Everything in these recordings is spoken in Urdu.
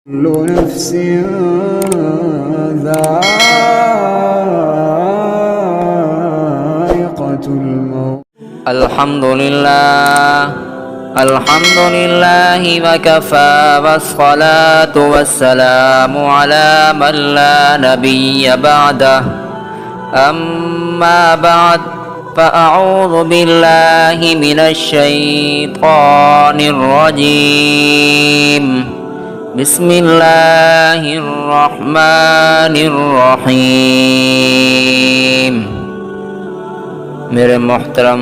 كل نفس ذائقة الموت. الحمد لله وكفى والصلاة والسلام على من لا نبي بعده أما بعد فأعوذ بالله من الشيطان الرجيم بسم اللہ الرحمن الرحیم۔ میرے محترم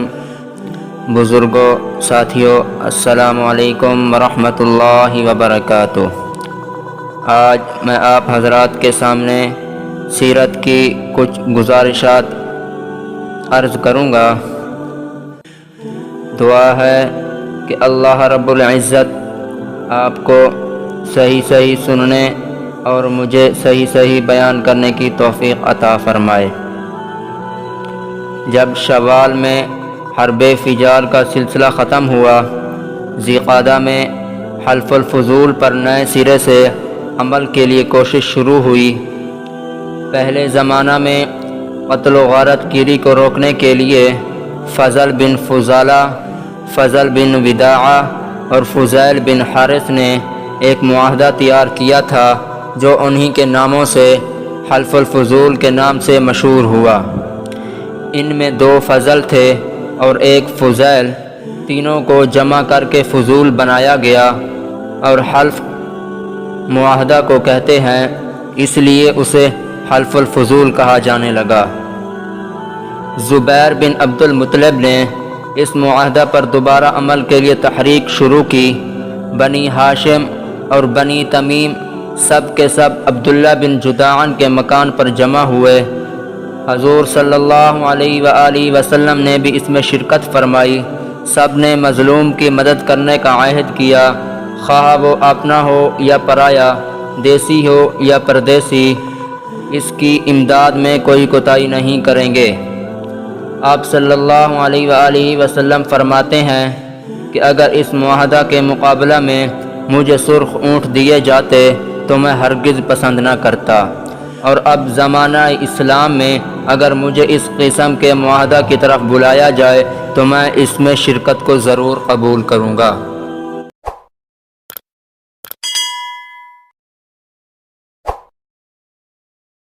بزرگوں، ساتھیوں، السلام علیکم ورحمۃ اللہ وبرکاتہ۔ آج میں آپ حضرات کے سامنے سیرت کی کچھ گزارشات عرض کروں گا۔ دعا ہے کہ اللہ رب العزت آپ کو صحیح سننے اور مجھے صحیح بیان کرنے کی توفیق عطا فرمائے۔ جب شوال میں حرب فجار کا سلسلہ ختم ہوا، ذی-قعدہ میں حلف الفضول پر نئے سرے سے عمل کے لیے کوشش شروع ہوئی۔ پہلے زمانہ میں قتل و غارت گیری کو روکنے کے لیے فضل بن فضالہ، فضل بن وداعہ اور فضیل بن حارث نے ایک معاہدہ تیار کیا تھا جو انہی کے ناموں سے حلف الفضول کے نام سے مشہور ہوا۔ ان میں 2 فضل تھے اور ایک فضیل، تینوں کو جمع کر کے فضول بنایا گیا اور حلف معاہدہ کو کہتے ہیں، اس لیے اسے حلف الفضول کہا جانے لگا۔ زبیر بن عبد المطلب نے اس معاہدہ پر دوبارہ عمل کے لیے تحریک شروع کی۔ بنی ہاشم اور بنی تمیم سب کے سب عبداللہ بن جدعان کے مکان پر جمع ہوئے۔ حضور صلی اللہ علیہ وآلہ وسلم نے بھی اس میں شرکت فرمائی۔ سب نے مظلوم کی مدد کرنے کا عہد کیا، خواہ وہ اپنا ہو یا پرایا، دیسی ہو یا پردیسی، اس کی امداد میں کوئی کوتاہی نہیں کریں گے۔ آپ صلی اللہ علیہ وآلہ وسلم فرماتے ہیں کہ اگر اس معاہدہ کے مقابلہ میں مجھے سرخ اونٹ دیے جاتے تو میں ہرگز پسند نہ کرتا، اور اب زمانہ اسلام میں اگر مجھے اس قسم کے معاہدہ کی طرف بلایا جائے تو میں اس میں شرکت کو ضرور قبول کروں گا۔